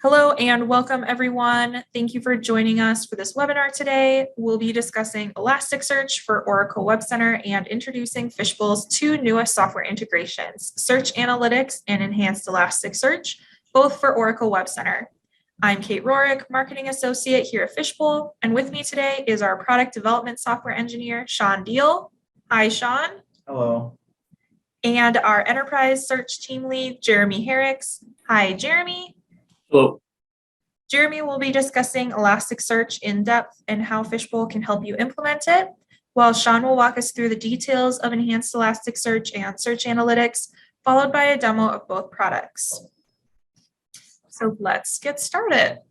Hello and welcome everyone. Thank you for joining us for this webinar today. We'll be discussing Elasticsearch for Oracle WebCenter and introducing Fishbowl's two newest software integrations, Search Analytics and Enhanced ElasticSearch, both for Oracle WebCenter. I'm Kate Rorick, Marketing Associate here at Fishbowl, and with me today is our Product Development Software Engineer, Sean Deal. Hi, Sean. Hello. And our Enterprise Search Team Lead, Jeremy Herricks. Hi, Jeremy. Hello. Jeremy will be discussing Elasticsearch in depth and how Fishbowl can help you implement it, while Sean will walk us through the details of Enhanced Elasticsearch and Search Analytics, followed by a demo of both products. So let's get started.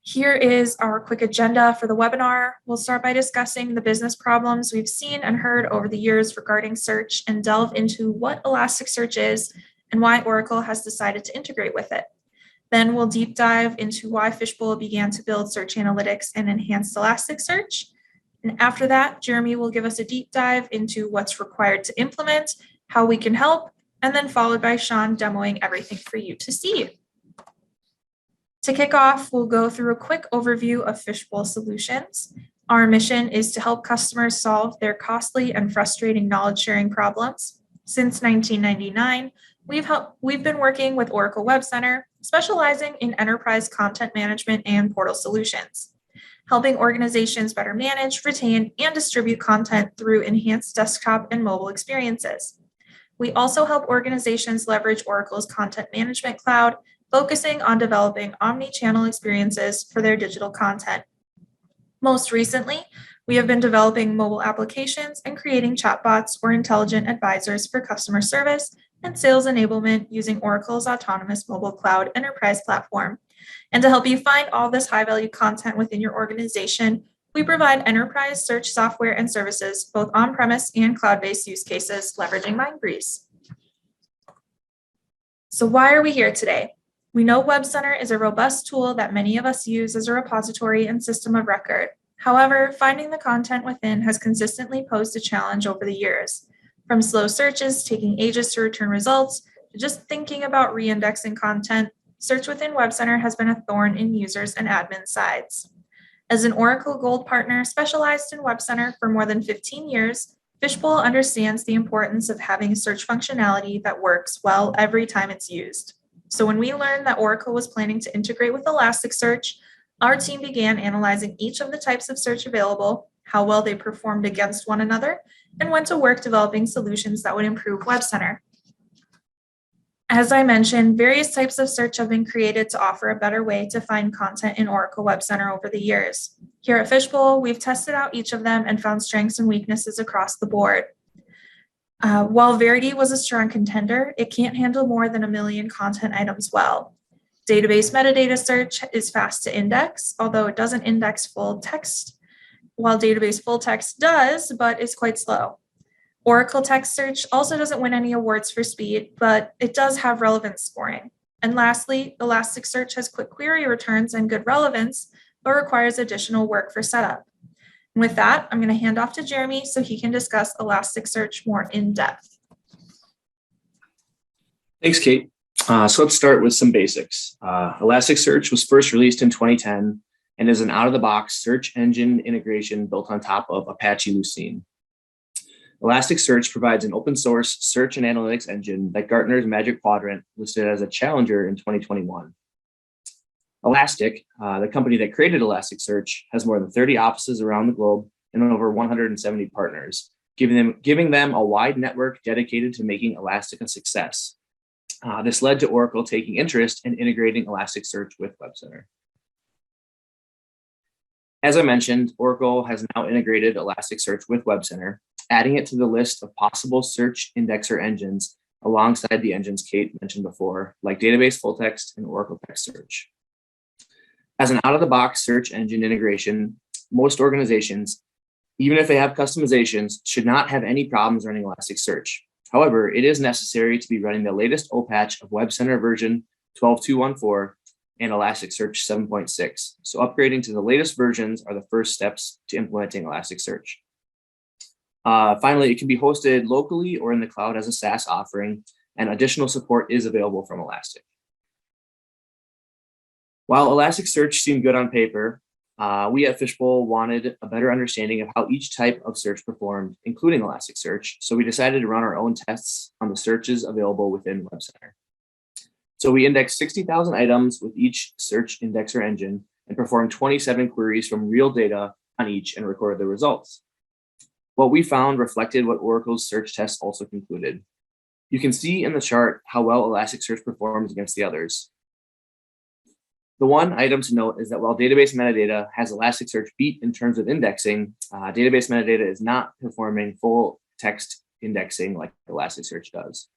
Here is our quick agenda for the webinar. We'll start by discussing the business problems we've seen and heard over the years regarding search and delve into what Elasticsearch is and why Oracle has decided to integrate with it. Then we'll deep dive into why Fishbowl began to build Search Analytics and Enhanced Elasticsearch. And after that, Jeremy will give us a deep dive into what's required to implement, how we can help, and then followed by Sean demoing everything for you to see. To kick off, we'll go through a quick overview of Fishbowl Solutions. Our mission is to help customers solve their costly and frustrating knowledge sharing problems. Since 1999, we've been working with Oracle WebCenter, specializing in enterprise content management and portal solutions, helping organizations better manage, retain, and distribute content through enhanced desktop and mobile experiences. We also help organizations leverage Oracle's content management cloud, focusing on developing omni-channel experiences for their digital content. Most recently, we have been developing mobile applications and creating chatbots or intelligent advisors for customer service and sales enablement using Oracle's autonomous mobile cloud enterprise platform. And to help you find all this high-value content within your organization, we provide enterprise search software and services, both on-premise and cloud-based use cases, leveraging Mindbreeze. So why are we here today? We know WebCenter is a robust tool that many of us use as a repository and system of record. However, finding the content within has consistently posed a challenge over the years. From slow searches taking ages to return results, to just thinking about re-indexing content, search within WebCenter has been a thorn in users and admin sides. As an Oracle Gold partner specialized in WebCenter for more than 15 years, Fishbowl understands the importance of having search functionality that works well every time it's used. So when we learned that Oracle was planning to integrate with Elasticsearch, our team began analyzing each of the types of search available, how well they performed against one another, and went to work developing solutions that would improve WebCenter. As I mentioned, various types of search have been created to offer a better way to find content in Oracle WebCenter over the years. Here at Fishbowl, we've tested out each of them and found strengths and weaknesses across the board. While Verity was a strong contender, it can't handle more than 1 million content items well. Database metadata search is fast to index, although it doesn't index full text, while database full text does, but is quite slow. Oracle text search also doesn't win any awards for speed, but it does have relevance scoring. And lastly, Elasticsearch has quick query returns and good relevance, but requires additional work for setup. And with that, I'm going to hand off to Jeremy so he can discuss Elasticsearch more in depth. Thanks, Kate. So let's start with some basics. Elasticsearch was first released in 2010 and is an out-of-the-box search engine integration built on top of Apache Lucene. Elasticsearch provides an open-source search and analytics engine that Gartner's Magic Quadrant listed as a challenger in 2021. Elastic, the company that created Elasticsearch, has more than 30 offices around the globe and over 170 partners, giving them a wide network dedicated to making Elastic a success. This led to Oracle taking interest in integrating Elasticsearch with WebCenter. As I mentioned, Oracle has now integrated Elasticsearch with WebCenter, adding it to the list of possible search indexer engines alongside the engines Kate mentioned before, like Database Full Text and Oracle Text Search. As an out-of-the-box search engine integration, most organizations, even if they have customizations, should not have any problems running Elasticsearch. However, it is necessary to be running the latest OPatch of WebCenter version 12.214 and Elasticsearch 7.6. So upgrading to the latest versions are the first steps to implementing Elasticsearch. Finally, it can be hosted locally or in the cloud as a SaaS offering, and additional support is available from Elastic. While Elasticsearch seemed good on paper, we at Fishbowl wanted a better understanding of how each type of search performed, including Elasticsearch. So we decided to run our own tests on the searches available within WebCenter. So we indexed 60,000 items with each search indexer engine and performed 27 queries from real data on each and recorded the results. What we found reflected what Oracle's search tests also concluded. You can see in the chart how well Elasticsearch performs against the others. The one item to note is that while database metadata has Elasticsearch beat in terms of indexing, database metadata is not performing full text indexing like Elasticsearch does.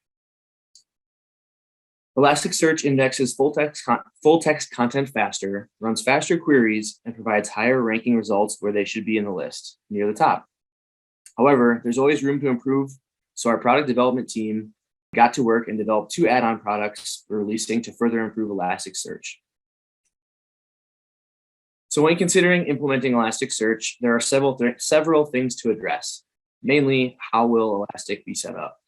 Elasticsearch indexes full text content faster, runs faster queries, and provides higher ranking results where they should be in the list, near the top. However, there's always room to improve, so our product development team got to work and developed 2 add-on products we're releasing to further improve Elasticsearch. So when considering implementing Elasticsearch, there are several things to address. Mainly, how will Elastic be set up?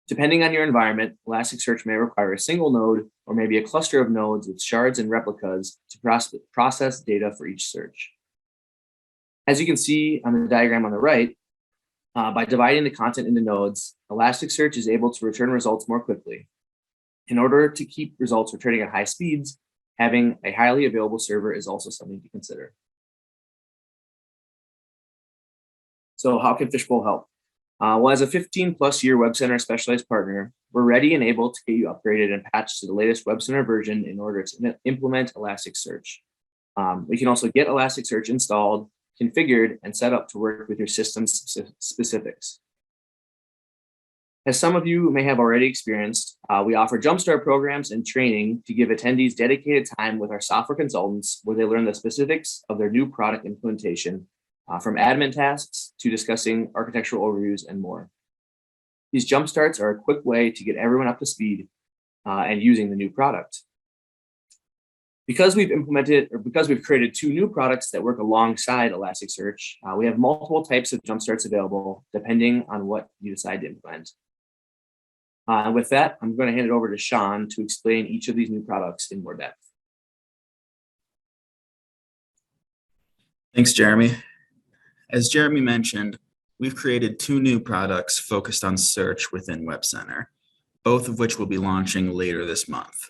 Depending on your environment, Elasticsearch may require a single node or maybe a cluster of nodes with shards and replicas to process data for each search. As you can see on the diagram on the right, by dividing the content into nodes, Elasticsearch is able to return results more quickly. In order to keep results returning at high speeds, having a highly available server is also something to consider. So how can Fishbowl help? Well, as a 15+ year WebCenter specialized partner, we're ready and able to get you upgraded and patched to the latest WebCenter version in order to implement Elasticsearch. We can also get Elasticsearch installed, configured, and set up to work with your system's specifics. As some of you may have already experienced, we offer jumpstart programs and training to give attendees dedicated time with our software consultants where they learn the specifics of their new product implementation, from admin tasks to discussing architectural overviews and more. These jumpstarts are a quick way to get everyone up to speed and using the new product. Because we've created 2 new products that work alongside Elasticsearch, we have multiple types of jumpstarts available depending on what you decide to implement. And with that, I'm going to hand it over to Sean to explain each of these new products in more depth. Thanks, Jeremy. As Jeremy mentioned, we've created 2 new products focused on search within WebCenter, both of which will be launching later this month.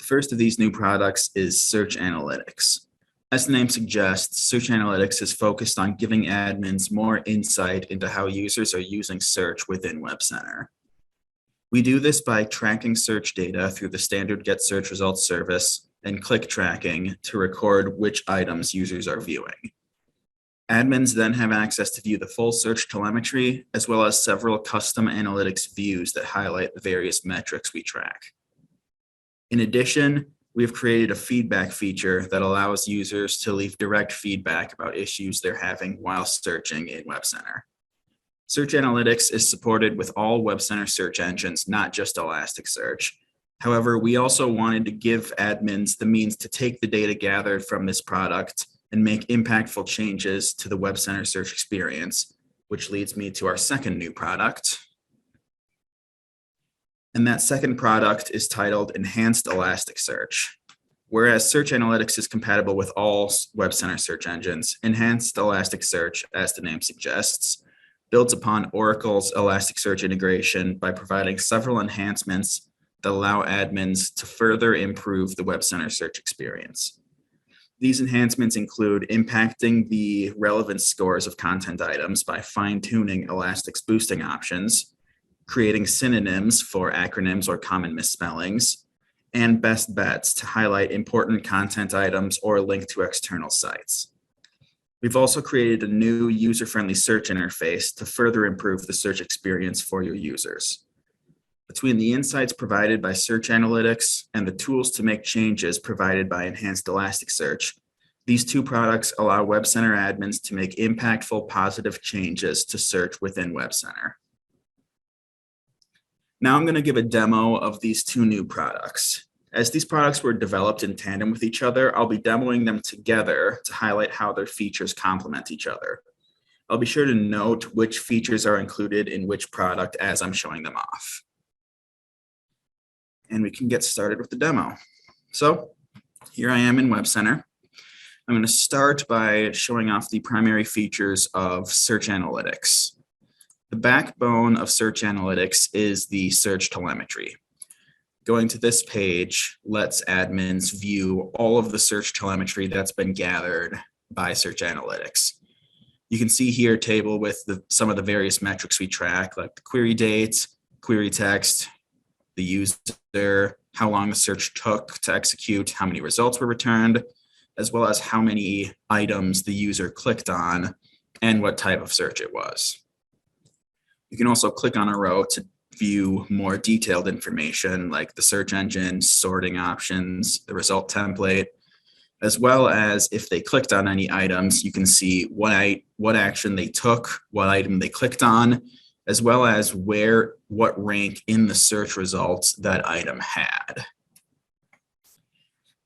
The first of these new products is Search Analytics. As the name suggests, Search Analytics is focused on giving admins more insight into how users are using search within WebCenter. We do this by tracking search data through the standard Get Search Results service and click tracking to record which items users are viewing. Admins then have access to view the full search telemetry, as well as several custom analytics views that highlight the various metrics we track. In addition, we have created a feedback feature that allows users to leave direct feedback about issues they're having while searching in WebCenter. Search Analytics is supported with all WebCenter search engines, not just Elasticsearch. However, we also wanted to give admins the means to take the data gathered from this product and make impactful changes to the WebCenter search experience, which leads me to our second new product. And that second product is titled Enhanced ElasticSearch. Whereas Search Analytics is compatible with all WebCenter search engines, Enhanced ElasticSearch, as the name suggests, builds upon Oracle's Elasticsearch integration by providing several enhancements that allow admins to further improve the WebCenter search experience. These enhancements include impacting the relevance scores of content items by fine-tuning Elastic's boosting options, creating synonyms for acronyms or common misspellings, and best bets to highlight important content items or link to external sites. We've also created a new user-friendly search interface to further improve the search experience for your users. Between the insights provided by Search Analytics and the tools to make changes provided by Enhanced ElasticSearch, these 2 products allow WebCenter admins to make impactful positive changes to search within WebCenter. Now I'm going to give a demo of these 2 new products. As these products were developed in tandem with each other, I'll be demoing them together to highlight how their features complement each other. I'll be sure to note which features are included in which product as I'm showing them off. And we can get started with the demo. So Here I am in WebCenter. I'm going to start by showing off the primary features of search analytics. The backbone of search analytics is the search telemetry. Going to this page lets admins view all of the search telemetry that's been gathered by search analytics. You can see here a table with some of the various metrics we track, like the query date, query text, the user, how long the search took to execute, how many results were returned, as well as how many items the user clicked on and what type of search it was. You can also click on a row to view more detailed information like the search engine, sorting options, the result template, as well as if they clicked on any items, you can see what action they took, what item they clicked on, as well as what rank in the search results that item had.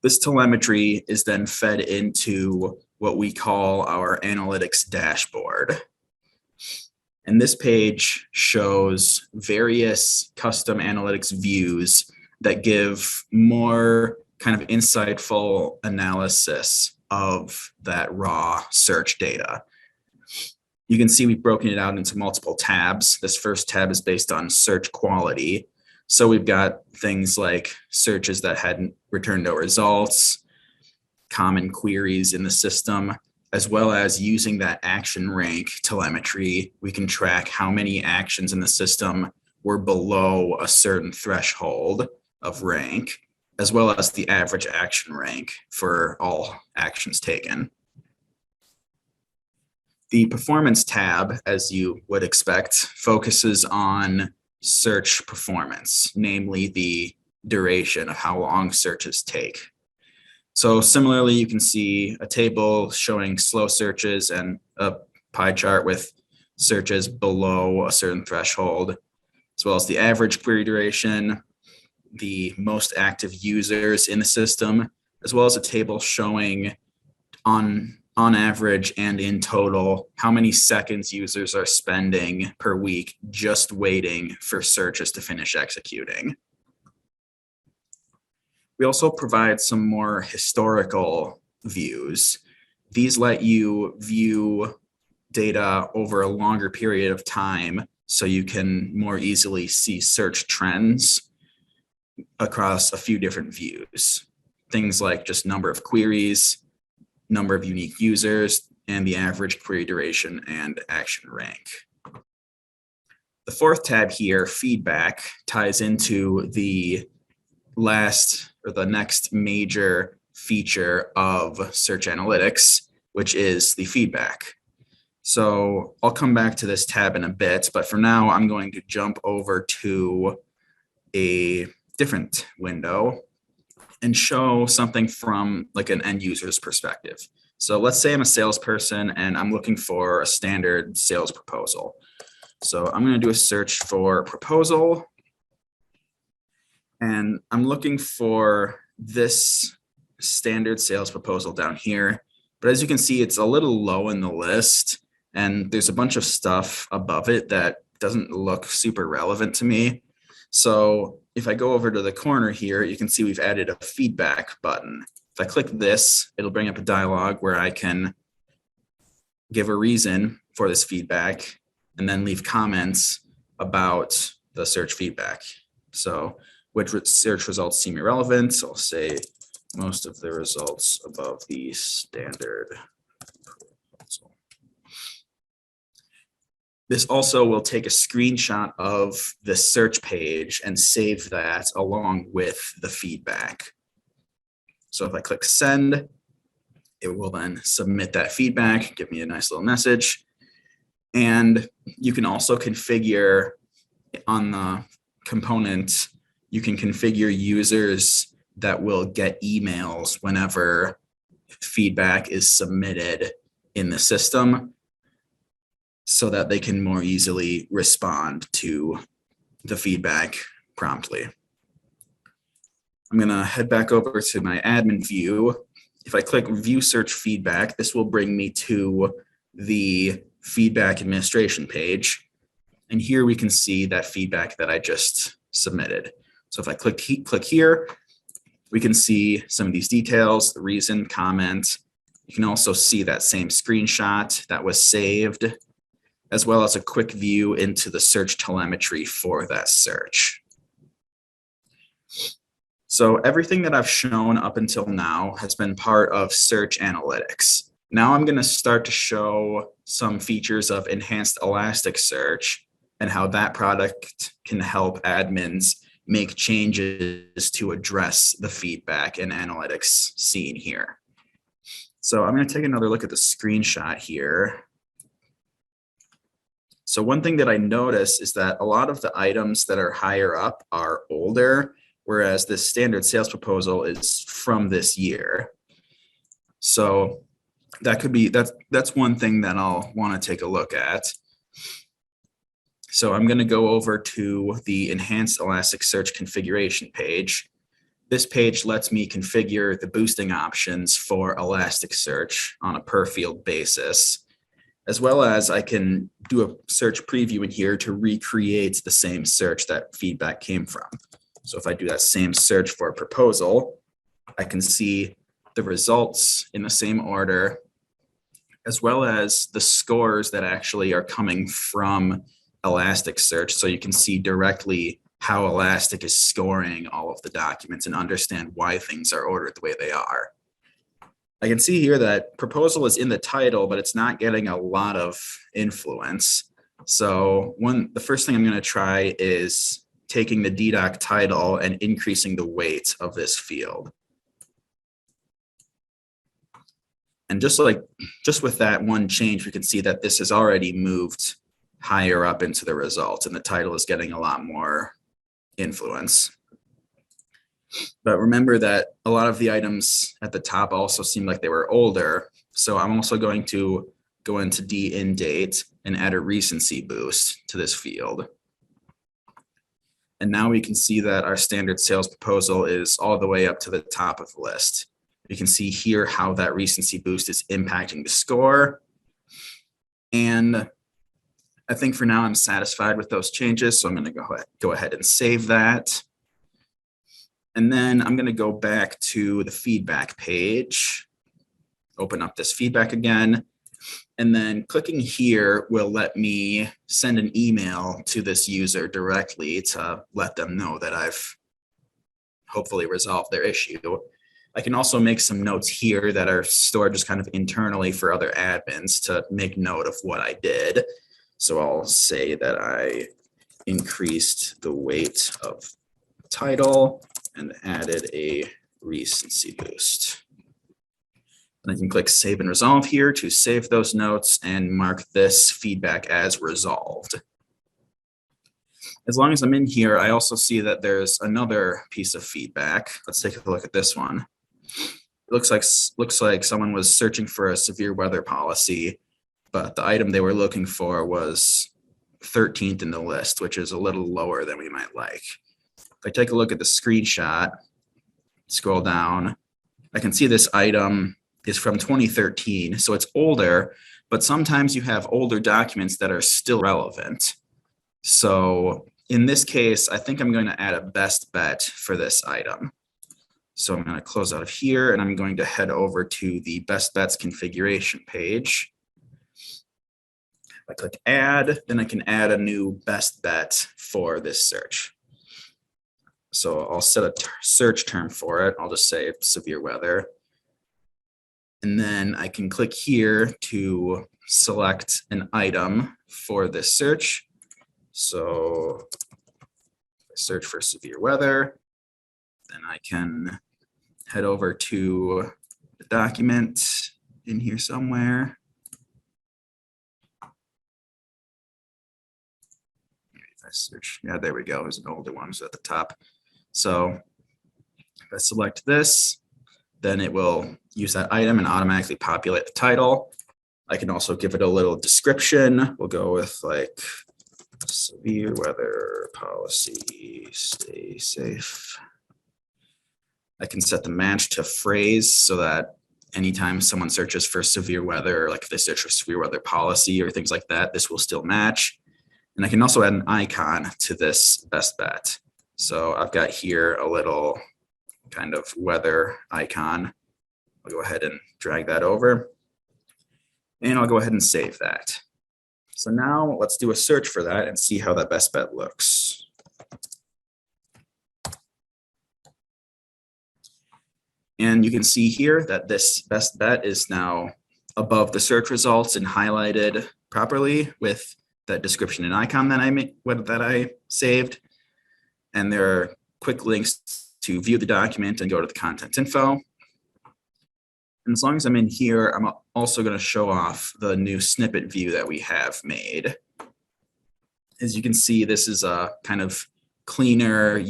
This telemetry is then fed into what we call our analytics dashboard. And this page shows various custom analytics views that give more kind of insightful analysis of that raw search data. You can see we've broken it out into multiple tabs. This first tab is based on search quality. So we've got things like searches that hadn't returned no results, common queries in the system, as well as using that action rank telemetry. We can track how many actions in the system were below a certain threshold of rank, as well as the average action rank for all actions taken. The performance tab, as you would expect, focuses on search performance, namely the duration of how long searches take. So similarly, you can see a table showing slow searches and a pie chart with searches below a certain threshold, as well as the average query duration, the most active users in the system, as well as a table showing on average and in total how many seconds users are spending per week just waiting for searches to finish executing. We also provide some more historical views. These let you view data over a longer period of time so you can more easily see search trends across a few different views. Things like just number of queries, number of unique users, and the average query duration and action rank. The fourth tab here, feedback, ties into the next major feature of search analytics, which is the feedback. So I'll come back to this tab in a bit, but for now, I'm going to jump over to a different window and show something from like an end user's perspective. So let's say I'm a salesperson and I'm looking for a standard sales proposal. So I'm going to do a search for proposal. And I'm looking for this standard sales proposal down here. But as you can see, it's a little low in the list. And there's a bunch of stuff above it that doesn't look super relevant to me. So if I go over to the corner here, you can see we've added a feedback button. If I click this, it'll bring up a dialog where I can give a reason for this feedback and then leave comments about the search feedback. So which search results seem irrelevant? So I'll say most of the results above the standard proposal. This also will take a screenshot of the search page and save that along with the feedback. So if I click send, it will then submit that feedback, give me a nice little message. And you can also configure on the component, you can configure users that will get emails whenever feedback is submitted in the system, so that they can more easily respond to the feedback promptly. I'm going to head back over to my admin view. If I click view search feedback, this will bring me to the feedback administration page. And here we can see that feedback that I just submitted. So if I click here, We can see some of these details, the reason, comment. You can also see that same screenshot that was saved, as well as a quick view into the search telemetry for that search. So everything that I've shown up until now has been part of Search Analytics. Now I'm going to start to show some features of Enhanced ElasticSearch and how that product can help admins make changes to address the feedback and analytics seen here. So I'm going to take another look at the screenshot here. So one thing that I notice is that a lot of the items that are higher up are older, whereas this standard sales proposal is from this year. So that could be, that's one thing that I'll want to take a look at. So I'm going to go over to the Enhanced Elasticsearch configuration page. This page lets me configure the boosting options for Elasticsearch on a per field basis, as well as I can do a search preview in here to recreate the same search that feedback came from. So if I do that same search for a proposal, I can see the results in the same order, as well as the scores that actually are coming from Elasticsearch. So you can see directly how Elastic is scoring all of the documents and understand why things are ordered the way they are. I can see here that proposal is in the title, but it's not getting a lot of influence. So the first thing I'm going to try is taking the DDoc title and increasing the weight of this field. And just with that one change, we can see that this has already moved higher up into the results, and the title is getting a lot more influence. But remember that a lot of the items at the top also seem like they were older. So I'm also going to go into dInDate and add a recency boost to this field. And now we can see that our standard sales proposal is all the way up to the top of the list. You can see here how that recency boost is impacting the score. And I think for now I'm satisfied with those changes. So I'm going to go ahead and save that. And then I'm going to go back to the feedback page, open up this feedback again. And then clicking here will let me send an email to this user directly to let them know that I've hopefully resolved their issue. I can also make some notes here that are stored just kind of internally for other admins to make note of what I did. So I'll say that I increased the weight of title and added a recency boost. And I can click Save and Resolve here to save those notes and mark this feedback as resolved. As long as I'm in here, I also see that there's another piece of feedback. Let's take a look at this one. It looks like someone was searching for a severe weather policy, but the item they were looking for was 13th in the list, which is a little lower than we might like. If I take a look at the screenshot, scroll down, I can see this item is from 2013, so it's older, but sometimes you have older documents that are still relevant. So in this case, I think I'm going to add a best bet for this item. So I'm going to close out of here and I'm going to head over to the best bets configuration page. If I click add, then I can add a new best bet for this search. So I'll set a search term for it. I'll just say severe weather. And then I can click here to select an item for this search. So search for severe weather. Then I can head over to the document in here somewhere. If I search, yeah, there we go. There's an older one, so at the top. So if I select this, then it will use that item and automatically populate the title. I can also give it a little description. We'll go with like severe weather policy, stay safe. I can set the match to phrase so that anytime someone searches for severe weather, like if they search for severe weather policy or things like that, this will still match. And I can also add an icon to this best bet. So I've got here a little kind of weather icon. I'll go ahead and drag that over. And I'll go ahead and save that. So now let's do a search for that and see how that best bet looks. And you can see here that this best bet is now above the search results and highlighted properly with that description and icon that I saved. And there are quick links to view the document and go to the content info. And as long as I'm in here, I'm also going to show off the new snippet view that we have made. As you can see, this is a kind of cleaner,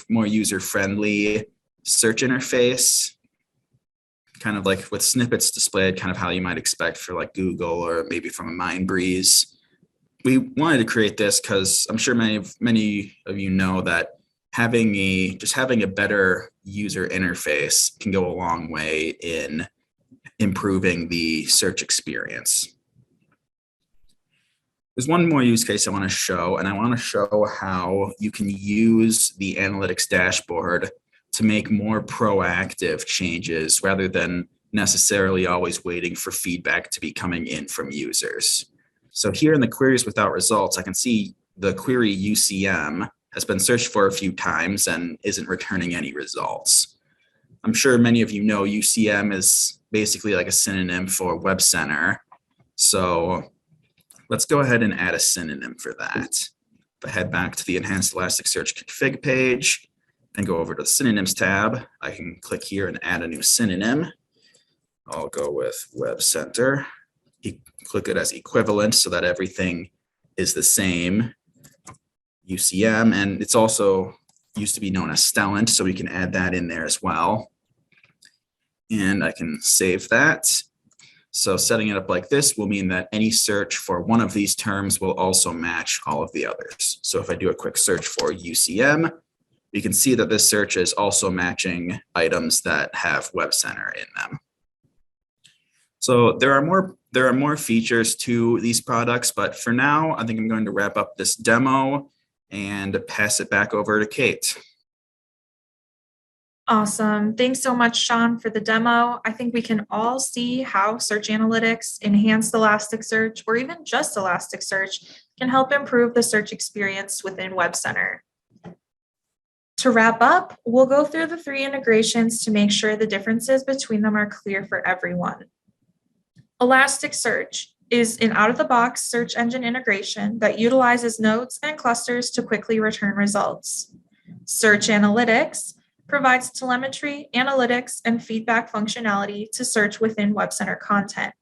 more user-friendly search interface, kind of like with snippets displayed, kind of how you might expect for like Google or maybe from a Mindbreeze. We wanted to create this because I'm sure many of you know that just having a better user interface can go a long way in improving the search experience. There's one more use case I want to show, and I want to show how you can use the analytics dashboard to make more proactive changes rather than necessarily always waiting for feedback to be coming in from users. So here in the queries without results, I can see the query UCM has been searched for a few times and isn't returning any results. I'm sure many of you know UCM is basically like a synonym for WebCenter. So let's go ahead and add a synonym for that. If I head back to the Enhanced ElasticSearch config page and go over to the Synonyms tab, I can click here and add a new synonym. I'll go with WebCenter. Click it as equivalent so that everything is the same. UCM, and it's also used to be known as Stellent, so we can add that in there as well. And I can save that. So setting it up like this will mean that any search for one of these terms will also match all of the others. So if I do a quick search for UCM, you can see that this search is also matching items that have WebCenter in them. So there are more features to these products, but for now, I think I'm going to wrap up this demo and pass it back over to Kate. Awesome. Thanks so much, Sean, for the demo. I think we can all see how search analytics, enhanced Elasticsearch, or even just Elasticsearch can help improve the search experience within WebCenter. To wrap up, we'll go through the 3 integrations to make sure the differences between them are clear for everyone. Elasticsearch is an out-of-the-box search engine integration that utilizes nodes and clusters to quickly return results. Search Analytics provides telemetry, analytics, and feedback functionality to search within WebCenter content.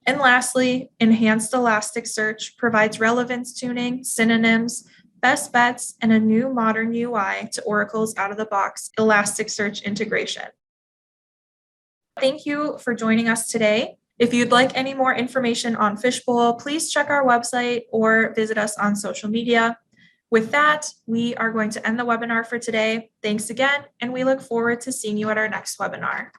And lastly, Enhanced ElasticSearch provides relevance tuning, synonyms, best bets, and a new modern UI to Oracle's out-of-the-box Elasticsearch integration. Thank you for joining us today. If you'd like any more information on Fishbowl, please check our website or visit us on social media. With that, we are going to end the webinar for today. Thanks again, and we look forward to seeing you at our next webinar.